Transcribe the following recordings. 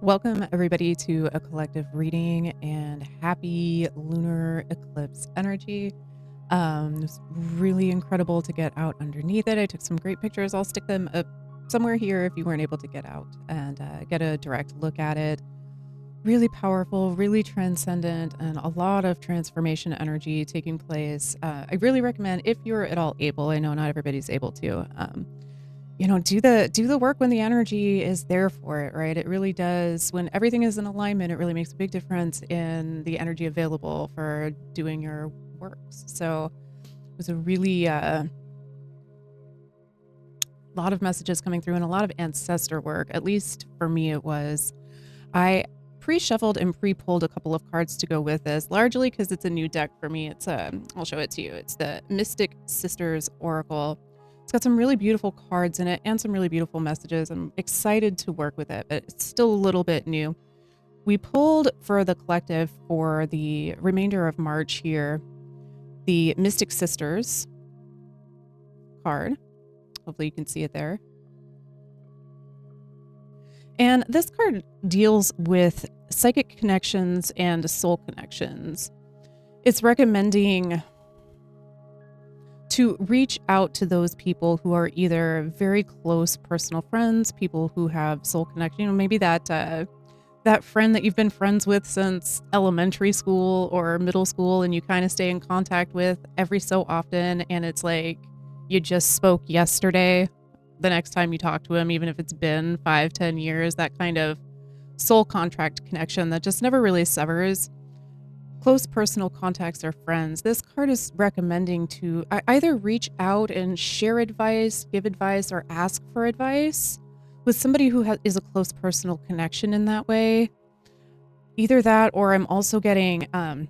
Welcome, everybody, to a collective reading and happy lunar eclipse energy. It's really incredible to get out underneath it. I took some great pictures. I'll stick them up somewhere here if you weren't able to get out and get a direct look at it. Really powerful, really transcendent, and a lot of transformation energy taking place. I really recommend, if you're at all able, I know not everybody's able to, do the work when the energy is there for it, right? It really does. When everything is in alignment, it really makes a big difference in the energy available for doing your works. So it was a really lot of messages coming through and a lot of ancestor work. At least for me, it was. I pre-shuffled and pre-pulled a couple of cards to go with this, largely because it's a new deck for me. It's I'll show it to you. It's the Mystic Sisters Oracle. It's got some really beautiful cards in it and some really beautiful messages. I'm excited to work with it, but it's still a little bit new. We pulled for the collective for the remainder of March here, the Mystic Sisters card. Hopefully you can see it there. And this card deals with psychic connections and soul connections. It's recommending to reach out to those people who are either very close personal friends, people who have soul connection, maybe that friend that you've been friends with since elementary school or middle school and you kind of stay in contact with every so often, and it's like you just spoke yesterday the next time you talk to him, even if it's been 5-10 years, that kind of soul contract connection that just never really severs. Close personal contacts or friends. This card is recommending to either reach out and share advice, give advice, or ask for advice with somebody who is a close personal connection in that way. Either that, or I'm also getting, some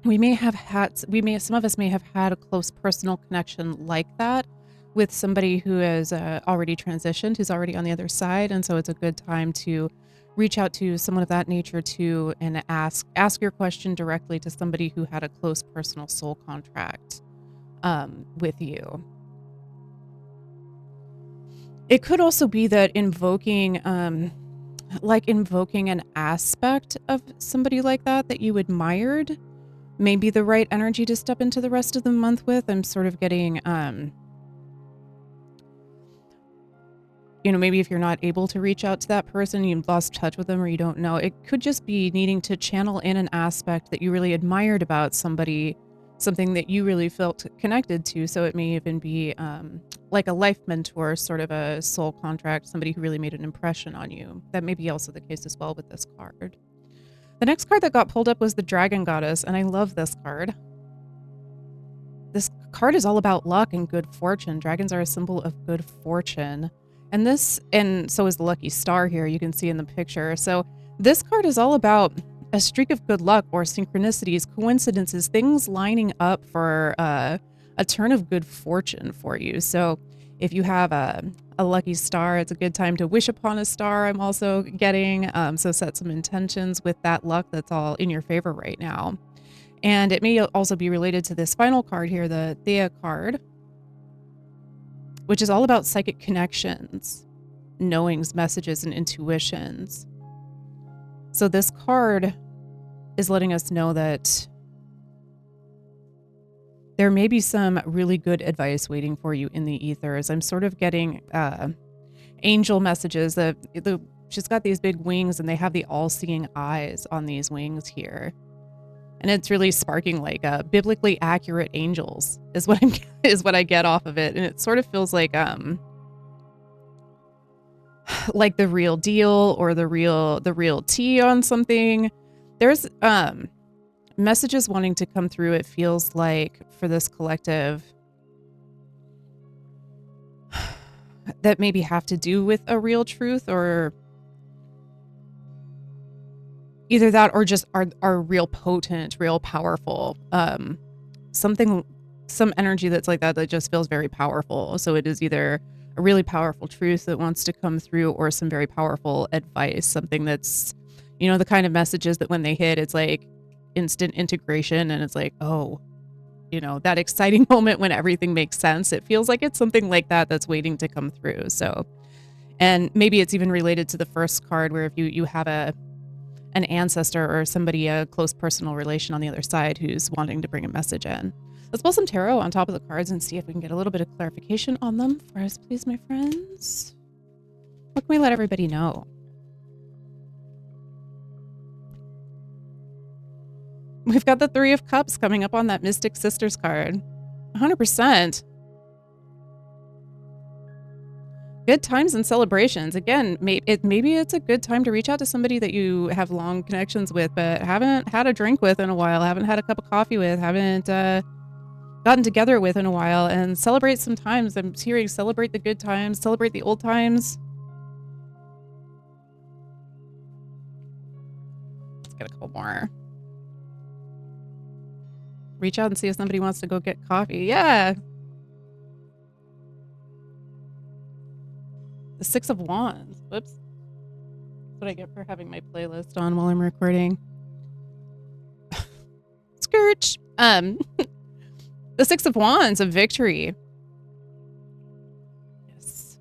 of us may have had a close personal connection like that with somebody who has already transitioned, who's already on the other side. And so it's a good time to reach out to someone of that nature too and ask your question directly to somebody who had a close personal soul contract with you. It could also be that invoking an aspect of somebody like that you admired may be the right energy to step into the rest of the month with. I'm sort of getting maybe if you're not able to reach out to that person, you've lost touch with them or you don't know, it could just be needing to channel in an aspect that you really admired about somebody, something that you really felt connected to. So it may even be like a life mentor, sort of a soul contract, somebody who really made an impression on you. That may be also the case as well with this card. The next card that got pulled up was the Dragon Goddess, and I love this card. This card is all about luck and good fortune. Dragons are a symbol of good fortune. And so is the lucky star here, you can see in the picture. So this card is all about a streak of good luck or synchronicities, coincidences, things lining up for a turn of good fortune for you. So if you have a lucky star, it's a good time to wish upon a star, I'm also getting. So set some intentions with that luck that's all in your favor right now. And it may also be related to this final card here, the Thea card, which is all about psychic connections, knowings, messages, and intuitions. So this card is letting us know that there may be some really good advice waiting for you in the ethers. I'm sort of getting angel messages that she's got these big wings and they have the all-seeing eyes on these wings here. And it's really sparking like biblically accurate angels is what I get off of it. And it sort of feels like the real deal or the real tea on something. There's messages wanting to come through. It feels like for this collective that maybe have to do with a real truth, or either that or just are real potent, real powerful. Some energy that's like that just feels very powerful. So it is either a really powerful truth that wants to come through or some very powerful advice, something that's, the kind of messages that when they hit, it's like instant integration and it's like, oh, that exciting moment when everything makes sense. It feels like it's something like that that's waiting to come through. So And maybe it's even related to the first card where if you have an ancestor or somebody, a close personal relation on the other side who's wanting to bring a message in. Let's pull some tarot on top of the cards and see if we can get a little bit of clarification on them for us, please, my friends. What can we let everybody know? We've got the Three of Cups coming up on that Mystic Sisters card. 100%. Good times and celebrations. Again, maybe it's a good time to reach out to somebody that you have long connections with, but haven't had a drink with in a while, haven't had a cup of coffee with, haven't gotten together with in a while, and celebrate some times. I'm hearing celebrate the good times, celebrate the old times. Let's get a couple more. Reach out and see if somebody wants to go get coffee. Yeah. The Six of Wands. Whoops. That's what I get for having my playlist on while I'm recording. Skirt. The Six of Wands of victory. Yes.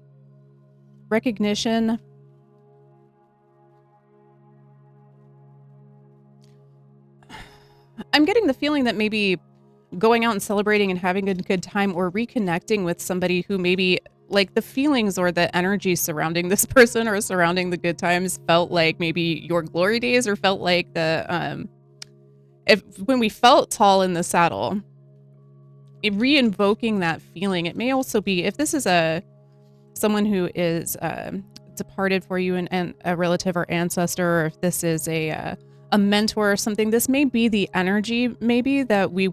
Recognition. I'm getting the feeling that maybe going out and celebrating and having a good time or reconnecting with somebody who maybe like the feelings or the energy surrounding this person or surrounding the good times felt like maybe your glory days, or felt like the when we felt tall in the saddle, re-invoking that feeling. It may also be, if this is someone who is departed for you and a relative or ancestor, or if this is a mentor or something, this may be the energy maybe that we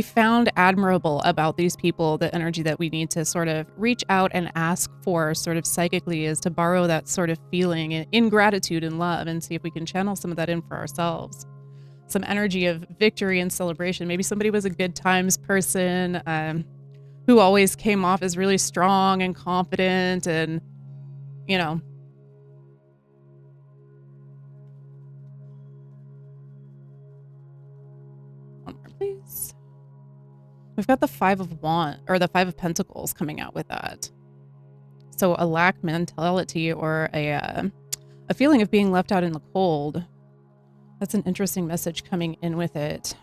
found admirable about these people. The energy that we need to sort of reach out and ask for sort of psychically is to borrow that sort of feeling in gratitude and love, and see if we can channel some of that in for ourselves. Some energy of victory and celebration. Maybe somebody was a good times person who always came off as really strong and confident, and, you know, one more, please. We've got the Five of Wands, or the Five of Pentacles, coming out with that. So a lack mentality, or a feeling of being left out in the cold. That's an interesting message coming in with it.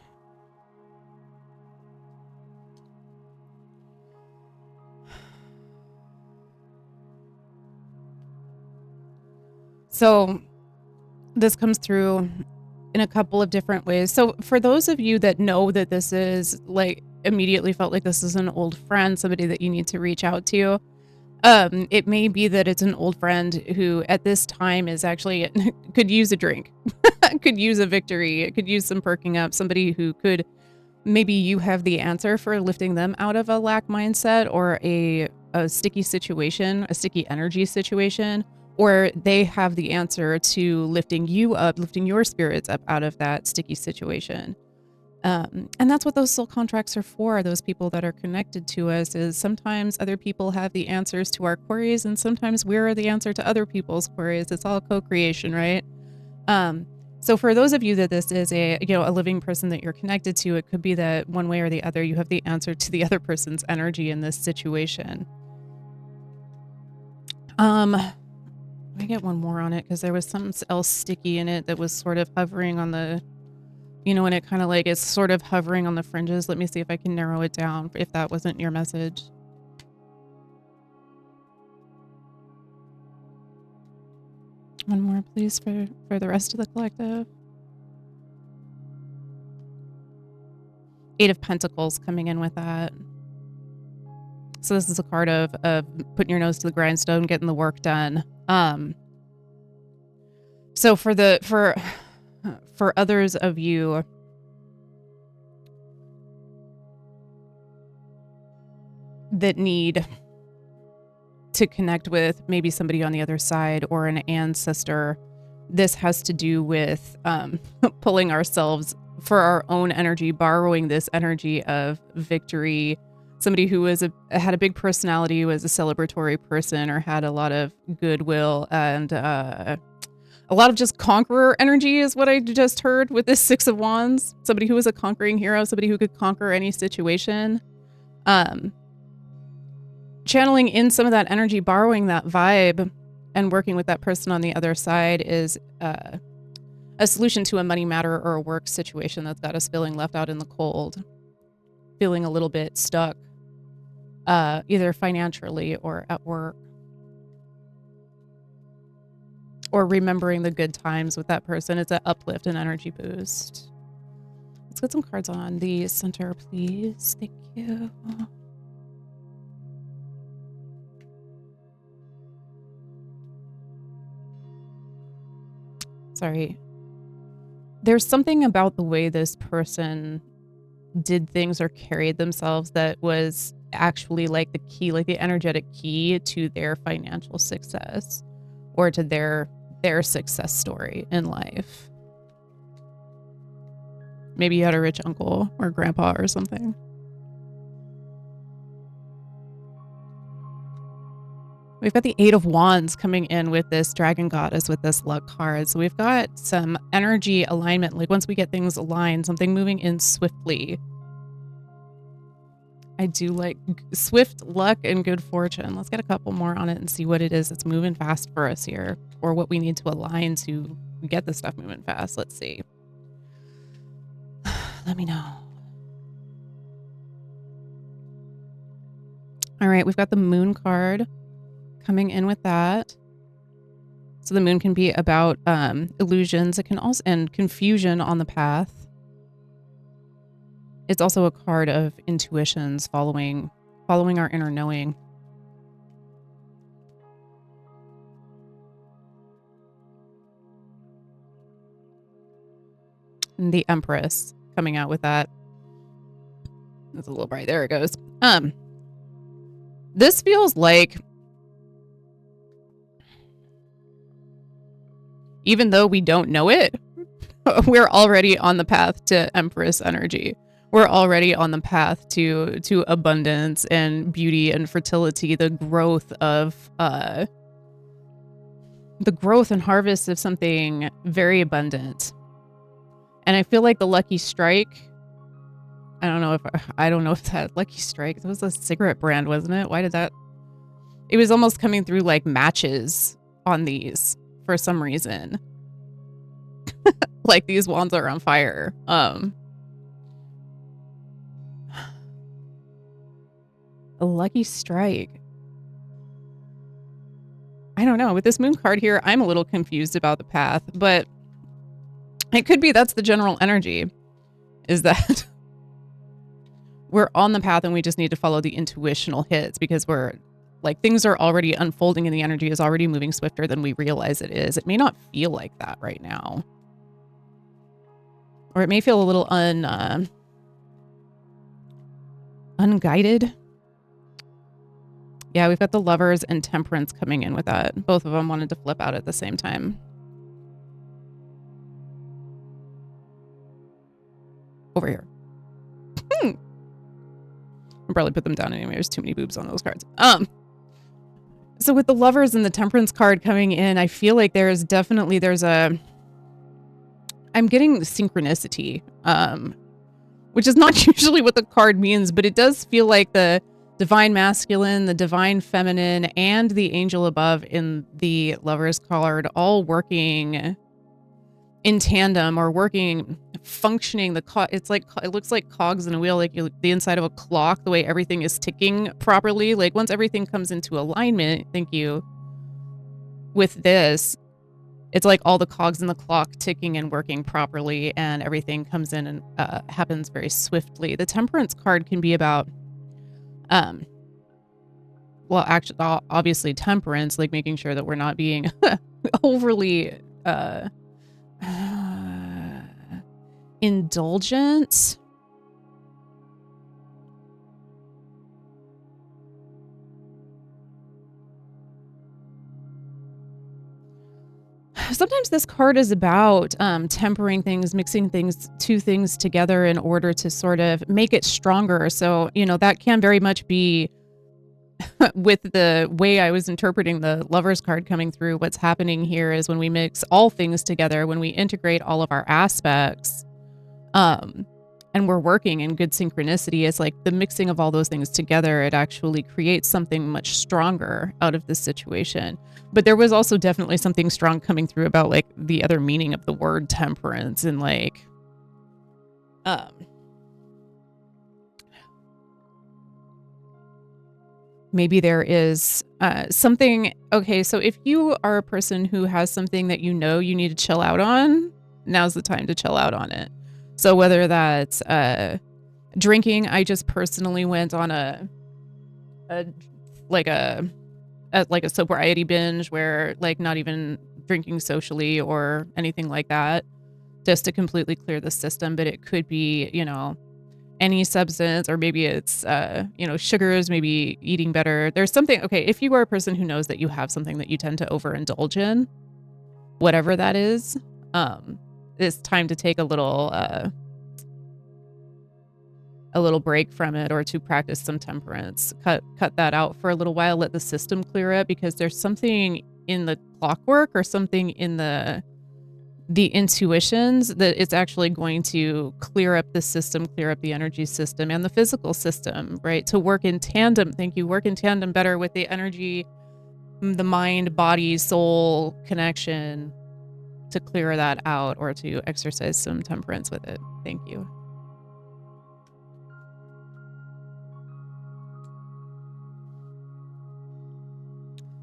So this comes through in a couple of different ways. So for those of you that know that this is like, immediately felt like this is an old friend, somebody that you need to reach out to, it may be that it's an old friend who at this time is actually could use a drink, could use a victory, could use some perking up, somebody who could, maybe you have the answer for lifting them out of a lack mindset, or a sticky situation, a sticky energy situation, or they have the answer to lifting you up, lifting your spirits up out of that sticky situation. And that's what those soul contracts are for. Those people that are connected to us, is sometimes other people have the answers to our queries, and sometimes we're the answer to other people's queries. It's all co-creation, right? So for those of you that this is a living person that you're connected to, it could be that one way or the other, you have the answer to the other person's energy in this situation. Let me get one more on it, because there was something else sticky in it that was sort of hovering on the, and it kind of like is sort of hovering on the fringes. Let me see if I can narrow it down, if that wasn't your message. One more, please, for the rest of the collective. Eight of Pentacles coming in with that. So this is a card of putting your nose to the grindstone, getting the work done. So for others of you, that need to connect with maybe somebody on the other side or an ancestor, this has to do with pulling ourselves for our own energy, borrowing this energy of victory. Somebody who had a big personality, who was a celebratory person, or had a lot of goodwill and a lot of just conqueror energy is what I just heard with this Six of Wands. Somebody who was a conquering hero, somebody who could conquer any situation. channeling in some of that energy, borrowing that vibe, and working with that person on the other side is a solution to a money matter or a work situation that's got us feeling left out in the cold, feeling a little bit stuck, either financially or at work, or remembering the good times with that person. It's an uplift and energy boost. Let's get some cards on the center, please. Thank you. Sorry. There's something about the way this person did things or carried themselves that was actually like the key, like the energetic key to their financial success or to their success story in life. Maybe you had a rich uncle or grandpa or something. We've got the Eight of Wands coming in with this Dragon Goddess with this luck card. So we've got some energy alignment. Like once we get things aligned, something moving in swiftly. I do like swift luck and good fortune. Let's get a couple more on it and see what it is that's moving fast for us here, or what we need to align to get the stuff moving fast. Let's see. Let me know. All right, we've got the Moon card coming in with that. So the moon can be about illusions. It can also, and confusion on the path. It's also a card of intuitions, following our inner knowing. And the Empress coming out with that. It's a little bright. There it goes. This feels like, even though we don't know it, we're already on the path to Empress energy. We're already on the path to abundance and beauty and fertility, the growth and harvest of something very abundant. And I feel like the Lucky Strike, I don't know if that Lucky Strike, it was a cigarette brand, wasn't it? Why did that? It was almost coming through like matches on these for some reason. Like these wands are on fire. A Lucky Strike. I don't know. With this moon card here, I'm a little confused about the path, but it could be that's the general energy, is that we're on the path and we just need to follow the intuitional hits, because we're like, things are already unfolding and the energy is already moving swifter than we realize it is. It may not feel like that right now. Or it may feel a little unguided. Yeah, we've got the Lovers and Temperance coming in with that. Both of them wanted to flip out at the same time. Over here. I'll probably put them down anyway. There's too many boobs on those cards. So with the Lovers and the Temperance card coming in, I feel like I'm getting synchronicity, which is not usually what the card means, but it does feel like the divine masculine, the divine feminine, and the angel above in the Lovers card all working in tandem, or functioning. It's like, it looks like cogs in a wheel, like the inside of a clock, the way everything is ticking properly. Like once everything comes into alignment, thank you, with this, it's like all the cogs in the clock ticking and working properly, and everything comes in and happens very swiftly. The Temperance card can be about, well, actually, obviously temperance, like making sure that we're not being overly indulgent. Sometimes this card is about tempering things, mixing two things together in order to sort of make it stronger. So, that can very much be with the way I was interpreting the Lovers card coming through. What's happening here is when we mix all things together, when we integrate all of our aspects, and we're working in good synchronicity, it's like the mixing of all those things together, it actually creates something much stronger out of this situation. But there was also definitely something strong coming through about like the other meaning of the word temperance, and like um maybe there is something. Okay, so if you are a person who has something that you know you need to chill out on, now's the time to chill out on it. So whether that's drinking, I just personally went on a like a sobriety binge where like not even drinking socially or anything like that, just to completely clear the system. But it could be, any substance, or maybe it's sugars, maybe eating better. There's something. Okay, if you are a person who knows that you have something that you tend to overindulge in, whatever that is, it's time to take a little break from it, or to practice some temperance. Cut that out for a little while, let the system clear it, because there's something in the clockwork or something in the intuitions that it's actually going to clear up the system, clear up the energy system and the physical system, right? To work in tandem. Thank you. Work in tandem better with the energy, the mind, body, soul connection, to clear that out, or to exercise some temperance with it. Thank you.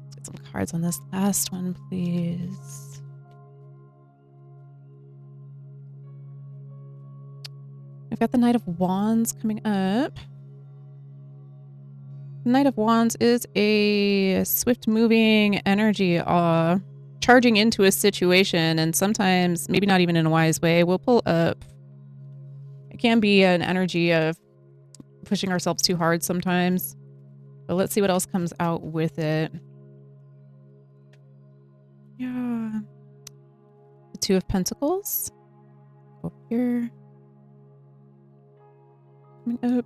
Let's get some cards on this last one, please. I've got the Knight of Wands coming up. The Knight of Wands is a swift moving energy, charging into a situation, and sometimes, maybe not even in a wise way, we'll pull up. It can be an energy of pushing ourselves too hard sometimes. But let's see what else comes out with it. Yeah. The Two of Pentacles. Up here. Coming up.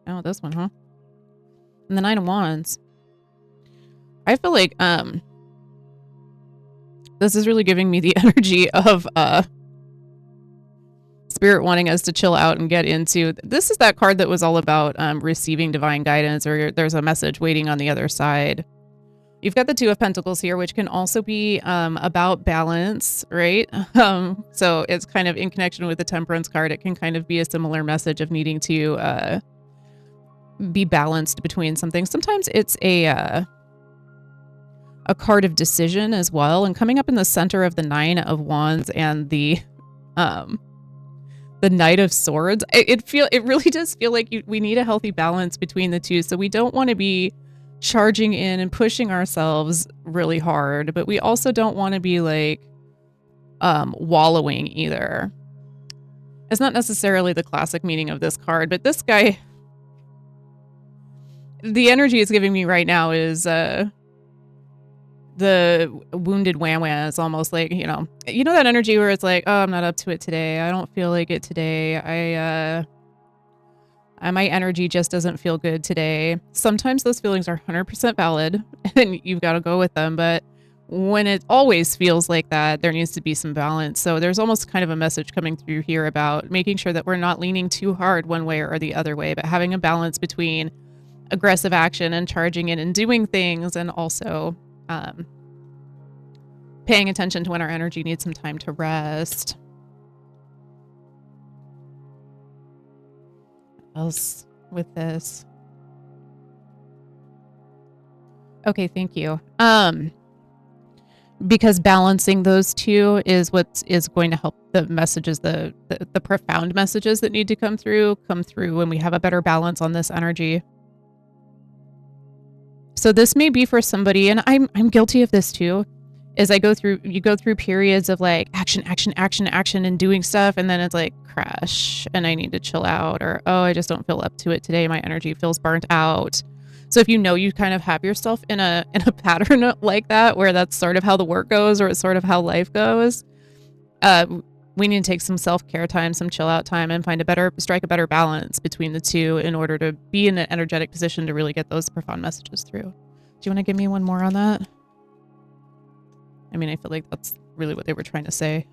Oh, this one, huh? And the Nine of Wands. I feel like this is really giving me the energy of Spirit wanting us to chill out and get into. This is that card that was all about receiving divine guidance, or there's a message waiting on the other side. You've got the Two of Pentacles here, which can also be about balance, right? So it's kind of in connection with the Temperance card. It can kind of be a similar message of needing to be balanced between something. Sometimes it's a card of decision as well. And coming up in the center of the Nine of Wands and the Knight of Swords, it really does feel like we need a healthy balance between the two. So we don't want to be charging in and pushing ourselves really hard, but we also don't want to be like wallowing either. It's not necessarily the classic meaning of this card, but this guy, the energy it's giving me right now is the wounded wham-wham. Is almost like, you know that energy where it's like, oh, I'm not up to it today. I don't feel like it today. My energy just doesn't feel good today. Sometimes those feelings are 100% valid and you've got to go with them. But when it always feels like that, there needs to be some balance. So there's almost kind of a message coming through here about making sure that we're not leaning too hard one way or the other way, but having a balance between aggressive action and charging in and doing things, and also paying attention to when our energy needs some time to rest. What else with this? Okay, thank you. Because balancing those two is what is going to help the messages, the profound messages that need to come through when we have a better balance on this energy. So this may be for somebody, and I'm guilty of this too, is you go through periods of like action, and doing stuff, and then it's like crash, and I need to chill out, or, oh, I just don't feel up to it today. My energy feels burnt out. So if you kind of have yourself in a pattern like that, where that's sort of how the work goes, or it's sort of how life goes, we need to take some self-care time, some chill out time, and strike a better balance between the two in order to be in an energetic position to really get those profound messages through. Do you want to give me one more on that? I mean, I feel like that's really what they were trying to say.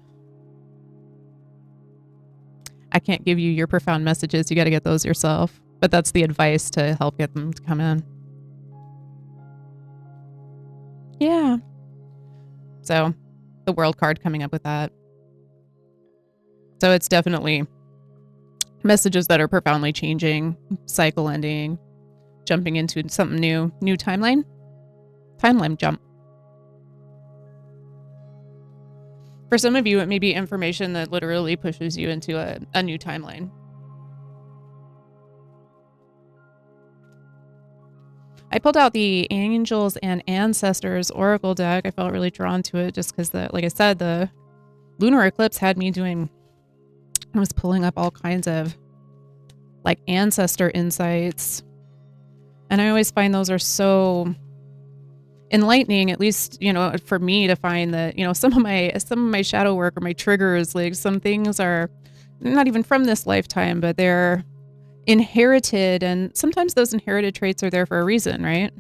I can't give you your profound messages. You got to get those yourself. But that's the advice to help get them to come in. Yeah. So the world card coming up with that. So it's definitely messages that are profoundly changing, cycle ending, jumping into something new timeline jump. For some of you, it may be information that literally pushes you into a new timeline. I pulled out the Angels and Ancestors Oracle deck. I felt really drawn to it just because, like I said, the lunar eclipse had me I was pulling up all kinds of like ancestor insights. And I always find those are so enlightening, at least, for me to find that, some of my shadow work or my triggers, like some things are not even from this lifetime, but they're inherited, and sometimes those inherited traits are there for a reason, right?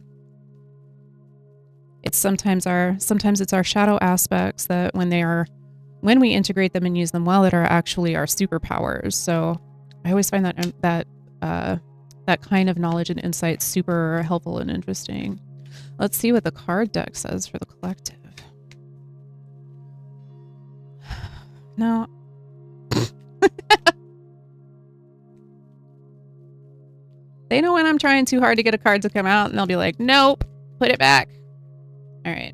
It's sometimes it's our shadow aspects that when we integrate them and use them well, that are actually our superpowers. So I always find that kind of knowledge and insight super helpful and interesting. Let's see what the card deck says for the collective. No. They know when I'm trying too hard to get a card to come out, and they'll be like, nope, put it back. All right.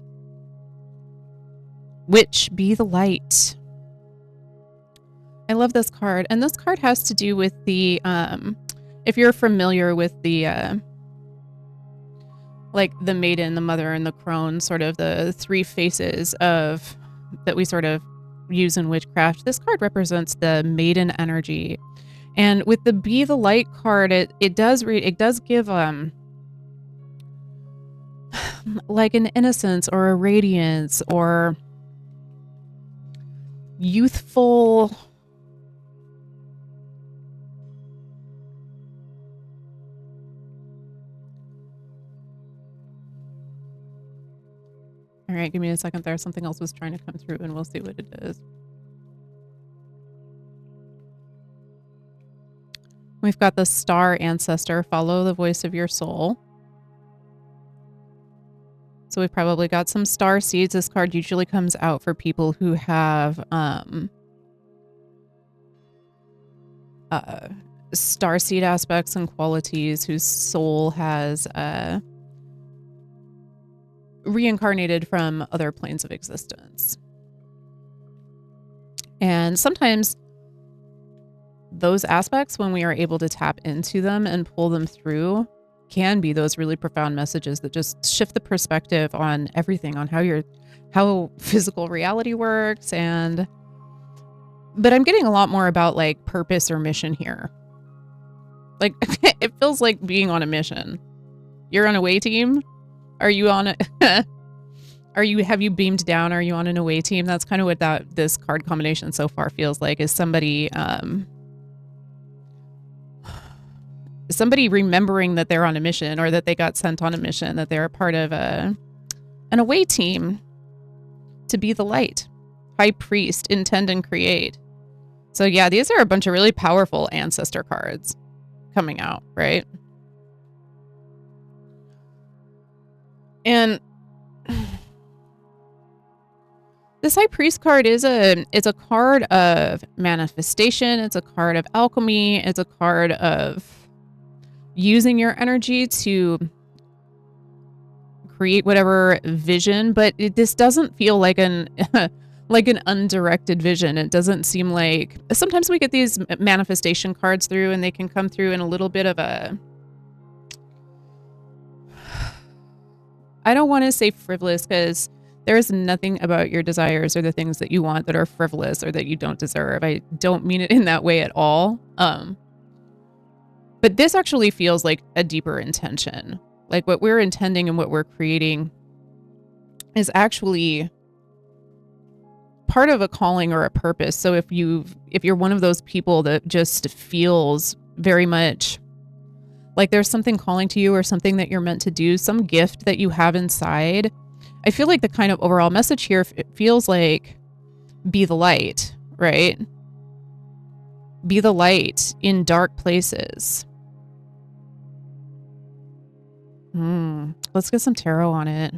Witch, be the light. I love this card. And this card has to do with the, if you're familiar with the, like the maiden, the mother, and the crone, sort of the three faces that we sort of use in witchcraft. This card represents the maiden energy. And with the Be the Light card, it does give like an innocence or a radiance or youthful All right, give me a second there. Something else was trying to come through and we'll see what it is. We've got the Star Ancestor, follow the voice of your soul. So we've probably got some star seeds. This card usually comes out for people who have star seed aspects and qualities, whose soul has reincarnated from other planes of existence. And sometimes those aspects, when we are able to tap into them and pull them through, can be those really profound messages that just shift the perspective on everything, on how physical reality works. But I'm getting a lot more about like purpose or mission here. Like it feels like being on a mission. You're on a away team. Are you on a have you beamed down? Are you on an away team? That's kind of what this card combination so far feels like, is somebody remembering that they're on a mission, or that they got sent on a mission, that they're a part of an away team to be the light. High Priest, intend and create. So yeah, these are a bunch of really powerful ancestor cards coming out, right? And this High Priest card it's a card of manifestation. It's a card of alchemy. It's a card of using your energy to create whatever vision, but this doesn't feel like an like an undirected vision. It doesn't seem like, sometimes we get these manifestation cards through and they can come through in a little bit of a, I don't want to say frivolous, because there's nothing about your desires or the things that you want that are frivolous or that you don't deserve. I don't mean it in that way at all. But this actually feels like a deeper intention. Like what we're intending and what we're creating is actually part of a calling or a purpose. So if you're one of those people that just feels very much like there's something calling to you, or something that you're meant to do, some gift that you have inside, I feel like the kind of overall message here, it feels like be the light, right? Be the light in dark places. Let's get some tarot on it.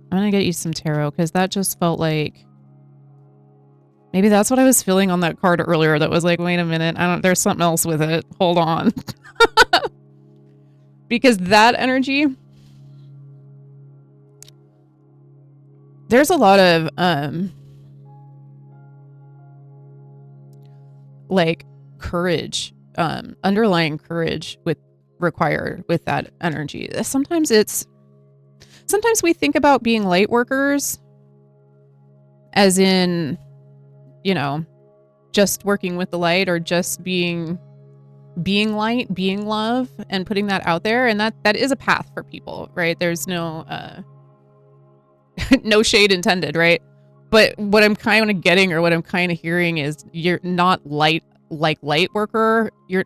I'm gonna get you some tarot because that just felt like maybe that's what I was feeling on that card earlier. That was like, wait a minute, there's something else with it. Hold on. Because that energy, there's a lot of like courage, underlying courage required with that energy. Sometimes we think about being light workers as in, just working with the light or just being light, being love, and putting that out there. And that is a path for people, right? There's no no shade intended, right? But what I'm kind of getting, or what I'm kind of hearing, is you're not light worker. You're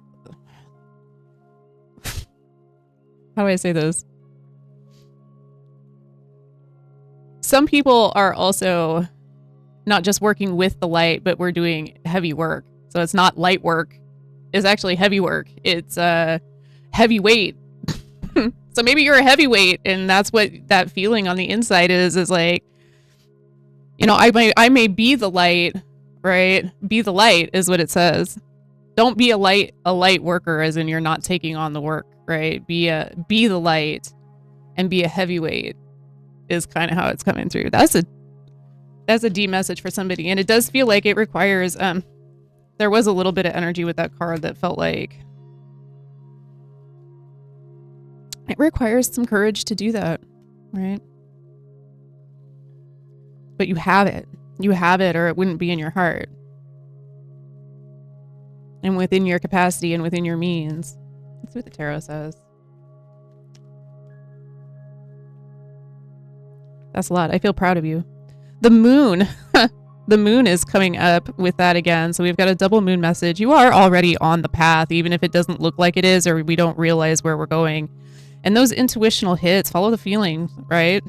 how do I say this? Some people are also not just working with the light, but we're doing heavy work. So it's not light work. It's actually heavy work. It's heavyweight. So maybe you're a heavyweight, and that's what that feeling on the inside is like, I may be the light, right? Be the light is what it says. Don't be a light worker, as in you're not taking on the work, right? Be the light and be a heavyweight is kind of how it's coming through. That's a deep message for somebody. And it does feel like it requires, there was a little bit of energy with that card that felt like it requires some courage to do that, right? But you have it, or it wouldn't be in your heart and within your capacity and within your means. That's what the tarot says. That's a lot. I feel proud of you. The moon. The moon is coming up with that again. So we've got a double moon message. You are already on the path, even if it doesn't look like it is, or we don't realize where we're going. And those intuitional hits, follow the feeling, right?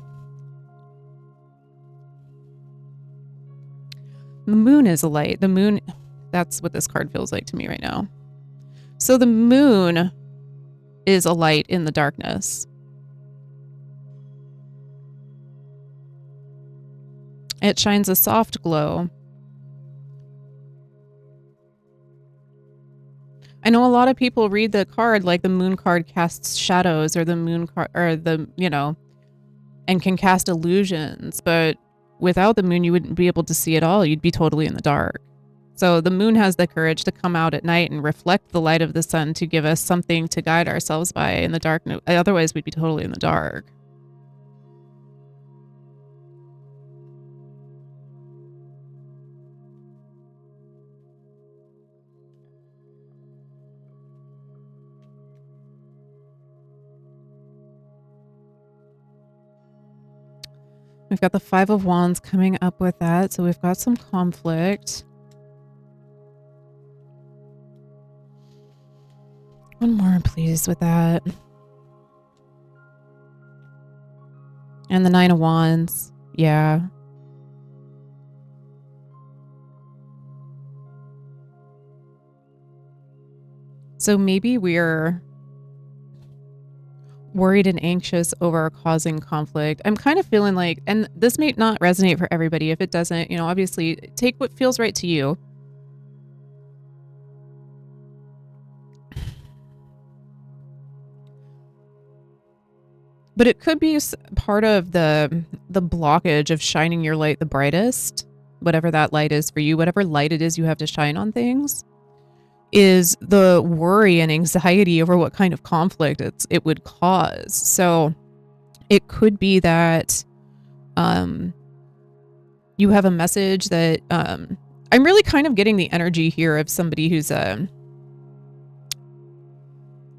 The moon is a light. The moon, that's what this card feels like to me right now. So the moon is a light in the darkness. It shines a soft glow. I know a lot of people read the card like the moon card casts shadows, or the moon card, or and can cast illusions. But without the moon, you wouldn't be able to see at all. You'd be totally in the dark. So the moon has the courage to come out at night and reflect the light of the sun to give us something to guide ourselves by in the dark. Otherwise, we'd be totally in the dark. We've got the Five of Wands coming up with that. So we've got some conflict. One more, please, with that. And the Nine of Wands. Yeah. So maybe we're worried and anxious over causing conflict. I'm kind of feeling like, and this may not resonate for everybody. If it doesn't, obviously take what feels right to you. But it could be part of the blockage of shining your light the brightest, whatever that light is for you, whatever light it is you have to shine on things, is the worry and anxiety over what kind of conflict it would cause. So it could be that you have a message that I'm really kind of getting the energy here of somebody who's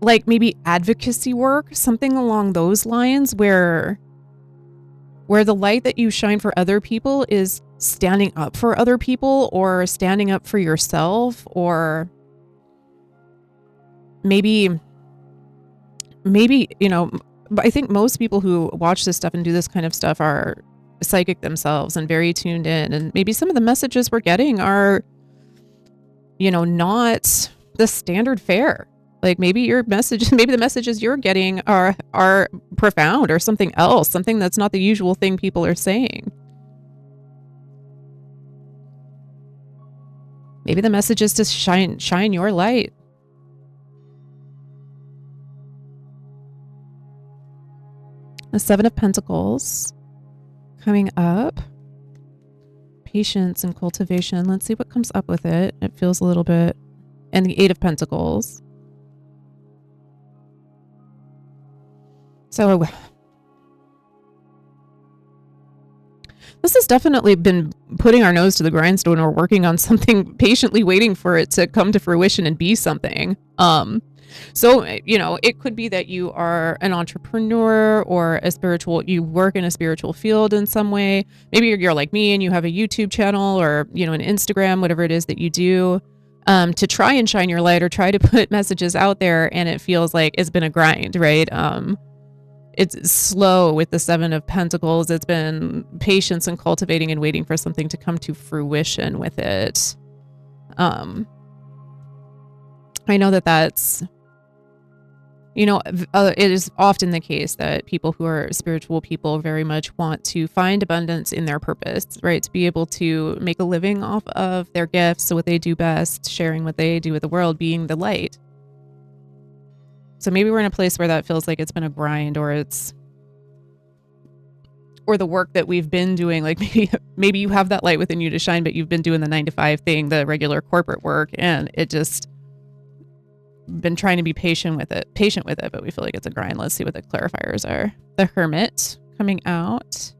like maybe advocacy work, something along those lines, where the light that you shine for other people is standing up for other people, or standing up for yourself, or maybe, I think most people who watch this stuff and do this kind of stuff are psychic themselves and very tuned in. And maybe some of the messages we're getting are, not the standard fare. Like maybe your message, maybe the messages you're getting are profound or something else, something that's not the usual thing people are saying. Maybe the message is to shine your light. The Seven of Pentacles coming up. Patience and cultivation. Let's see what comes up with it. It feels a little bit. And the Eight of Pentacles. So this has definitely been putting our nose to the grindstone or working on something, patiently waiting for it to come to fruition and be something. So, it could be that you are an entrepreneur or you work in a spiritual field in some way. Maybe you're like me and you have a YouTube channel or, an Instagram, whatever it is that you do, to try and shine your light or try to put messages out there. And it feels like it's been a grind, right? It's slow with the Seven of Pentacles. It's been patience and cultivating and waiting for something to come to fruition with it. I know that's, it is often the case that people who are spiritual people very much want to find abundance in their purpose, right? To be able to make a living off of their gifts, so what they do best, sharing what they do with the world, being the light. So maybe we're in a place where that feels like it's been a grind, or the work that we've been doing, like maybe you have that light within you to shine, but you've been doing the 9-to-5 thing, the regular corporate work, and it just been trying to be patient with it, but we feel like it's a grind. Let's see what the clarifiers are. The Hermit coming out.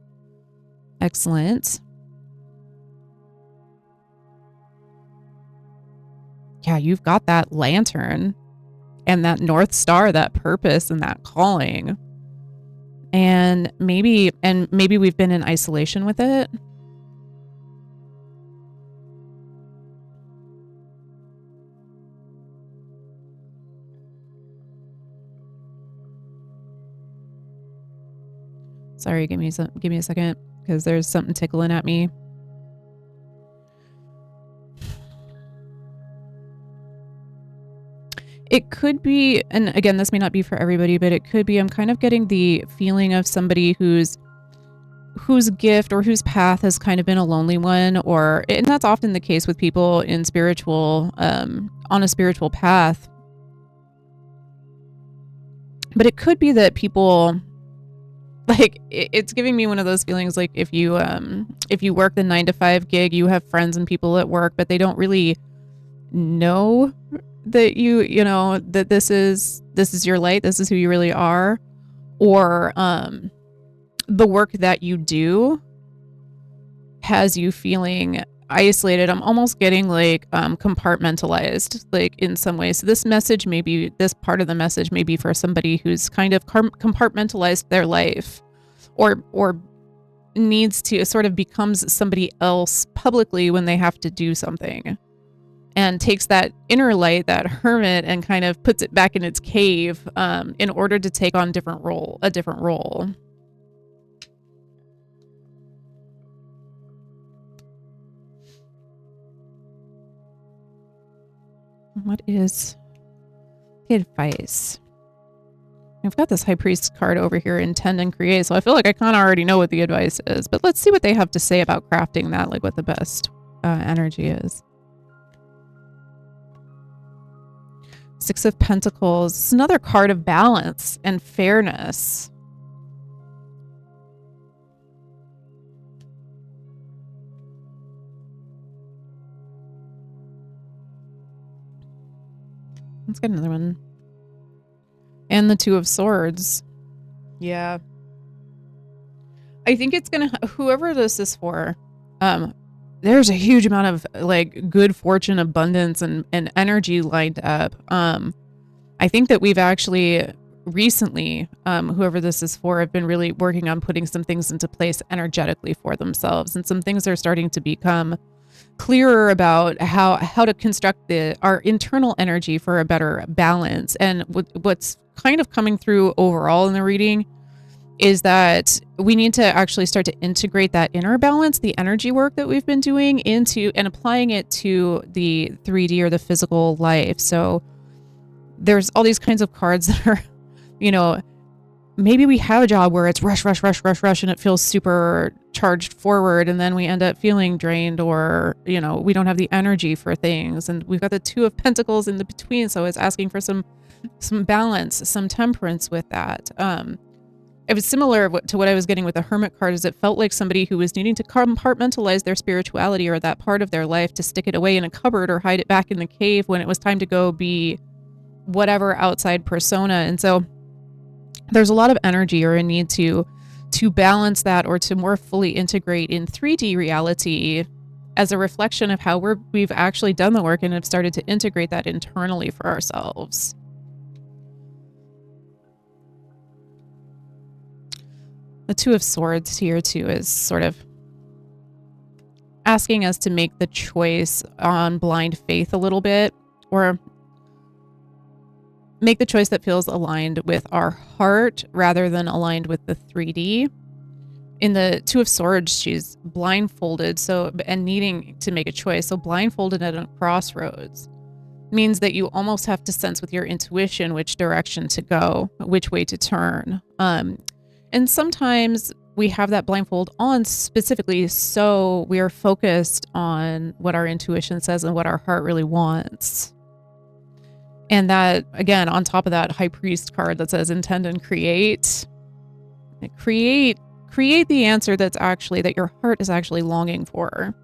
Excellent. Yeah, you've got that lantern and that North Star, that purpose and that calling. And maybe we've been in isolation with it. Sorry, give me a second, because there's something tickling at me. It could be, and again, this may not be for everybody, but it could be, I'm kind of getting the feeling of somebody whose gift or whose path has kind of been a lonely one, and that's often the case with people in on a spiritual path. But it could be that people, like, it's giving me one of those feelings, like if you work the 9-to-5 gig, you have friends and people at work, but they don't really know that that this is your light, this is who you really are, or the work that you do has you feeling isolated. I'm almost getting like compartmentalized, like in some ways. So this part of the message may be for somebody who's kind of compartmentalized their life, or needs to sort of becomes somebody else publicly when they have to do something, and takes that inner light, that hermit, and kind of puts it back in its cave in order to take on a different role. What is the advice? I've got this High Priest card over here, intend and create, so I feel like I kind of already know what the advice is, but let's see what they have to say about crafting that, like what the best energy is. Six of Pentacles. It's another card of balance and fairness. Let's get another one. And the Two of Swords. Yeah. I think it's gonna, whoever this is for, there's a huge amount of like good fortune, abundance, and energy lined up. I think that we've actually recently, whoever this is for, have been really working on putting some things into place energetically for themselves, and some things are starting to become clearer about how to construct our internal energy for a better balance. And what's kind of coming through overall in the reading is that we need to actually start to integrate that inner balance, the energy work that we've been doing into and applying it to the 3D or the physical life. So there's all these kinds of cards that are, you know, maybe we have a job where it's rush, rush, rush, rush, rush, and it feels super charged forward. And then we end up feeling drained, or, you know, we don't have the energy for things. And we've got the Two of Pentacles in the between. So it's asking for some balance, some temperance with that. It was similar to what I was getting with the Hermit card, is it felt like somebody who was needing to compartmentalize their spirituality or that part of their life to stick it away in a cupboard or hide it back in the cave when it was time to go be whatever outside persona. And so there's a lot of energy or a need to balance that, or to more fully integrate in 3D reality as a reflection of how we've actually done the work and have started to integrate that internally for ourselves. The Two of Swords here too is sort of asking us to make the choice on blind faith a little bit, or make the choice that feels aligned with our heart rather than aligned with the 3D. In the Two of Swords, she's blindfolded, and needing to make a choice. So blindfolded at a crossroads means that you almost have to sense with your intuition which direction to go, which way to turn. And sometimes we have that blindfold on specifically so we are focused on what our intuition says and what our heart really wants. And that, again, on top of that High Priest card that says intend and create the answer that your heart is actually longing for.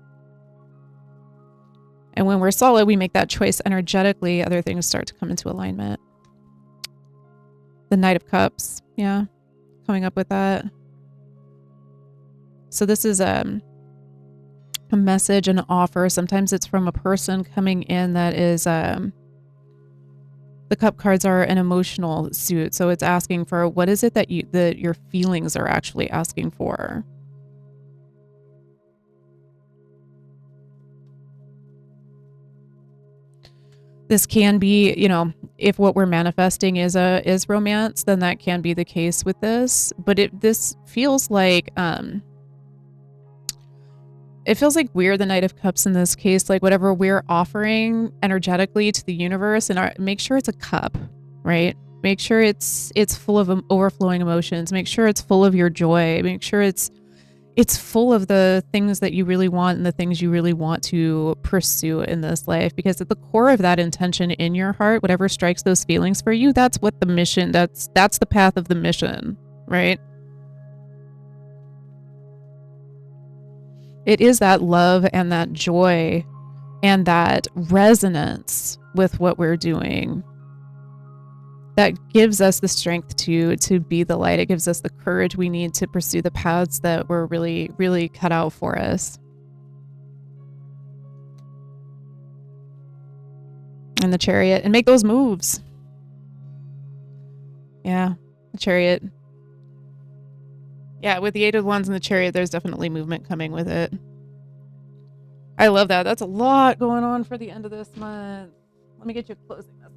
And when we're solid, we make that choice energetically, other things start to come into alignment. The Knight of Cups, yeah, coming up with that. So this is a message, an offer. Sometimes it's from a person coming in that is, the Cup cards are an emotional suit. So it's asking for, what is it that your feelings are actually asking for? This can be, if what we're manifesting is romance, then that can be the case with this. But this feels like, it feels like we're the Knight of Cups in this case. Like whatever we're offering energetically to the universe, and make sure it's a cup, right? Make sure it's full of overflowing emotions. Make sure it's full of your joy. Make sure it's full of the things that you really want and the things you really want to pursue in this life. Because at the core of that intention in your heart, whatever strikes those feelings for you, that's what the mission, that's the path of the mission, right? It is that love and that joy and that resonance with what we're doing that gives us the strength to be the light. It gives us the courage we need to pursue the paths that were really, really cut out for us. And the Chariot, and make those moves. Yeah, the Chariot. Yeah, with the Eight of Wands and the Chariot, there's definitely movement coming with it. I love that. That's a lot going on for the end of this month. Let me get you a closing message.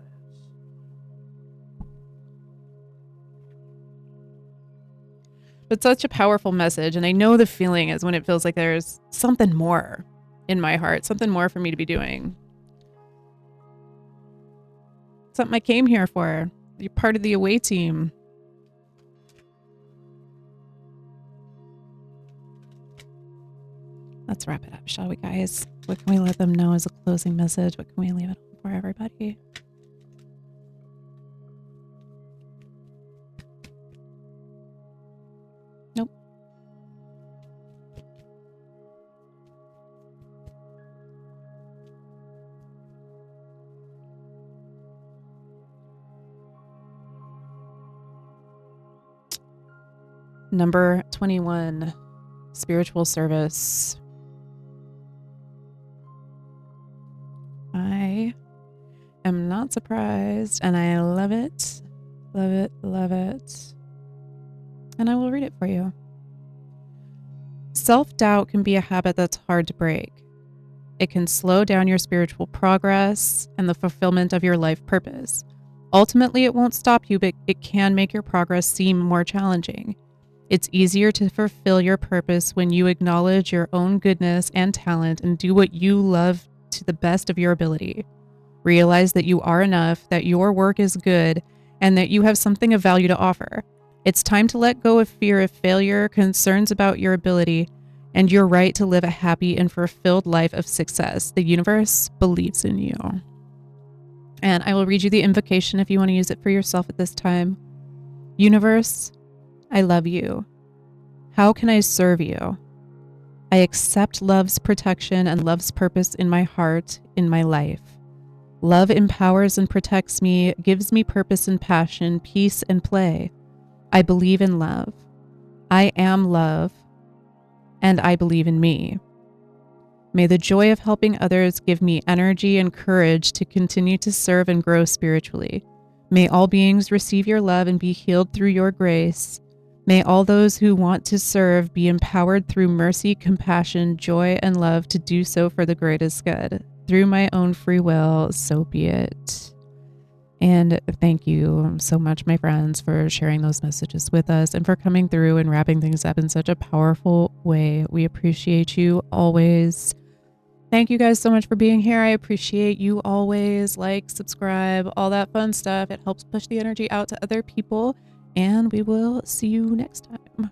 But such a powerful message, and I know the feeling is when it feels like there's something more in my heart, something more for me to be doing. Something I came here for. You're part of the away team. Let's wrap it up, shall we, guys? What can we let them know as a closing message? What can we leave it for everybody? Nope. Number 21, spiritual service. I am not surprised, and I love it. Love it, love it. And I will read it for you. Self-doubt can be a habit that's hard to break. It can slow down your spiritual progress and the fulfillment of your life purpose. Ultimately, it won't stop you, but it can make your progress seem more challenging. It's easier to fulfill your purpose when you acknowledge your own goodness and talent and do what you love to the best of your ability. Realize that you are enough, that your work is good, and that you have something of value to offer. It's time to let go of fear of failure, concerns about your ability, and your right to live a happy and fulfilled life of success. The universe believes in you. And I will read you the invocation if you want to use it for yourself at this time. Universe, I love you. How can I serve you? I accept love's protection and love's purpose in my heart, in my life. Love empowers and protects me, gives me purpose and passion, peace and play. I believe in love. I am love, and I believe in me. May the joy of helping others give me energy and courage to continue to serve and grow spiritually. May all beings receive your love and be healed through your grace. May all those who want to serve be empowered through mercy, compassion, joy, and love to do so for the greatest good. Through my own free will, so be it. And thank you so much, my friends, for sharing those messages with us and for coming through and wrapping things up in such a powerful way. We appreciate you always. Thank you guys so much for being here. I appreciate you always. Like, subscribe, all that fun stuff. It helps push the energy out to other people. And we will see you next time.